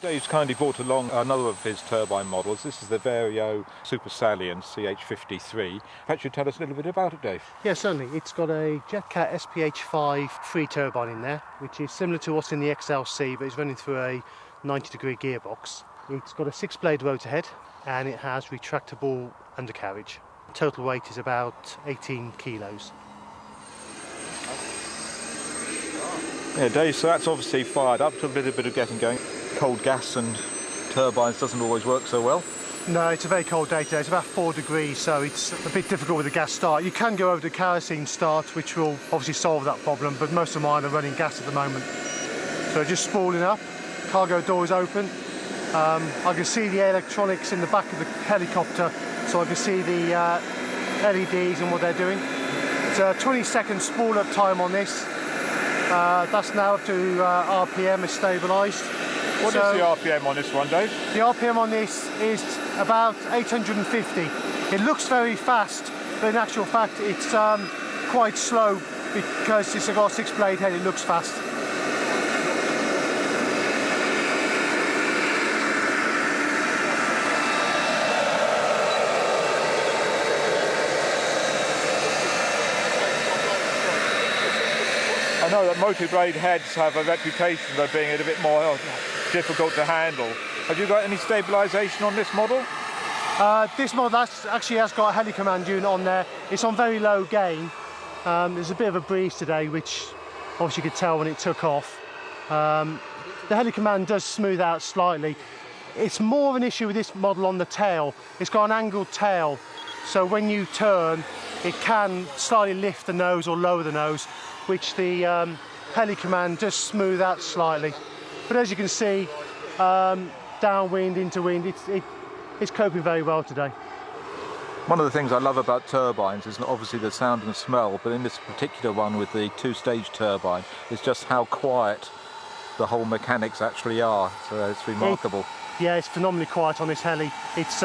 Dave's kindly brought along another of his turbine models. This is the Vario Super Salient CH53. Perhaps you'd tell us a little bit about it, Dave. Yeah, certainly. It's got a JetCat SPH5 free turbine in there, which is similar to what's in the XLC, but it's running through a 90-degree gearbox. It's got a 6-blade rotor head, and it has retractable undercarriage. Total weight is about 18 kilos. Yeah, Dave, so that's obviously fired up to a little bit of getting going. Cold gas and turbines doesn't always work so well. No, it's a very cold day today. It's about 4 degrees, so it's a bit difficult with the gas start. You can go over to kerosene start, which will obviously solve that problem, but most of mine are running gas at the moment. So just spooling up, cargo door is open. I can see the electronics in the back of the helicopter, so I can see the LEDs and what they're doing. It's a 20-second spool up time on this. That's now up to RPM is stabilised. What is the RPM on this one, Dave? The RPM on this is about 850. It looks very fast, but in actual fact it's quite slow because it's got a 6-blade head. It looks fast. I know that multi-blade heads have a reputation of being a little bit more difficult to handle. Have you got any stabilisation on this model? This model actually has got a heli-command unit on there. It's on very low gain. There's a bit of a breeze today, which obviously you could tell when it took off. The heli-command does smooth out slightly. It's more of an issue with this model on the tail. It's got an angled tail, so when you turn, it can slightly lift the nose or lower the nose, which the heli-command does smooth out slightly. But as you can see, downwind, into wind, it's coping very well today. One of the things I love about turbines is obviously the sound and the smell, but in this particular one with the 2-stage turbine, is just how quiet the whole mechanics actually are. So it's remarkable. Yeah, it's phenomenally quiet on this heli. It's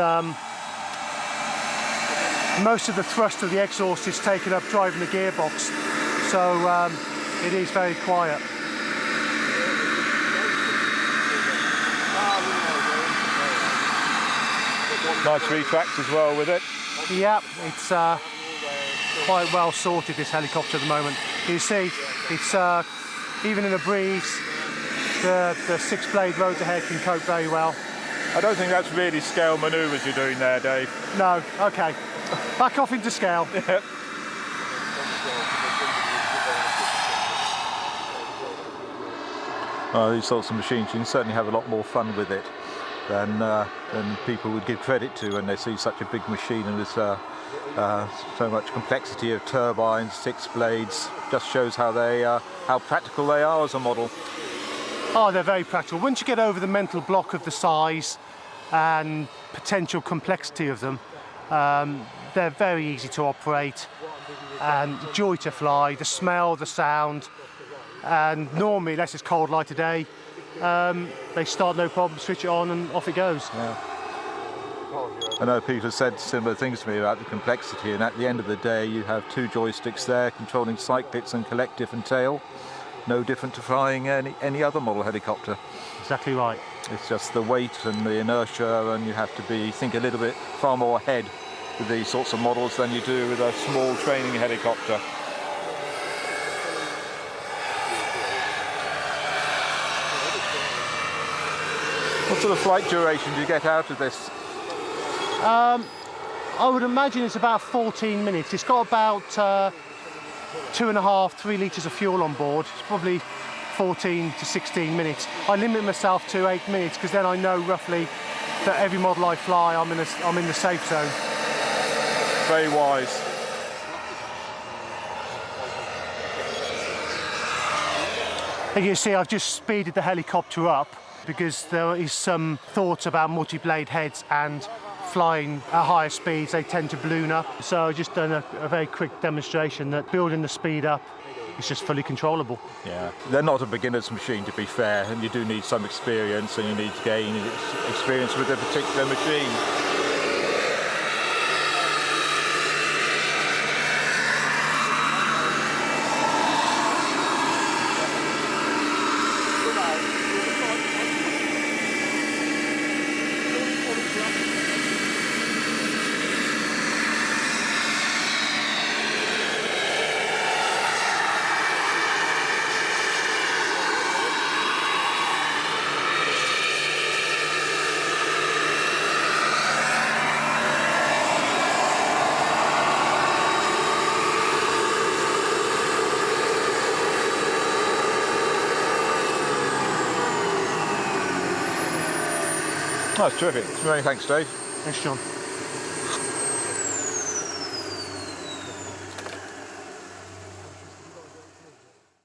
most of the thrust of the exhaust is taken up driving the gearbox, so it is very quiet. Nice retract as well with it. Yeah, it's quite well sorted, this helicopter at the moment. You see, it's even in a breeze, the 6-blade rotor head can cope very well. I don't think that's really scale manoeuvres you're doing there, Dave. No, okay. Back off into scale. Yep. These sorts of machines, you can certainly have a lot more fun with it than people would give credit to when they see such a big machine and there's so much complexity of turbines, 6 blades. Just shows how practical they are as a model. Oh, they're very practical. Once you get over the mental block of the size and potential complexity of them, they're very easy to operate and joy to fly. The smell, the sound, and normally, unless it's cold like today, they start no problem, switch it on and off it goes. Yeah. I know people have said similar things to me about the complexity, and at the end of the day you have 2 joysticks there controlling cyclics and collective and tail. No different to flying any other model helicopter. Exactly right. It's just the weight and the inertia, and you have to think a little bit far more ahead with these sorts of models than you do with a small training helicopter. What sort of flight duration do you get out of this? I would imagine it's about 14 minutes. It's got about 2.5, 3 litres of fuel on board. It's probably 14 to 16 minutes. I limit myself to 8 minutes because then I know roughly that every model I fly, I'm in the safe zone. Very wise. As you see, I've just speeded the helicopter up because there is some thoughts about multi-blade heads and flying at higher speeds, they tend to balloon up. So I've just done a very quick demonstration that building the speed up is just fully controllable. Yeah, they're not a beginner's machine, to be fair, and you do need some experience and you need to gain experience with a particular machine. That's terrific. Many thanks, Dave. Thanks, John.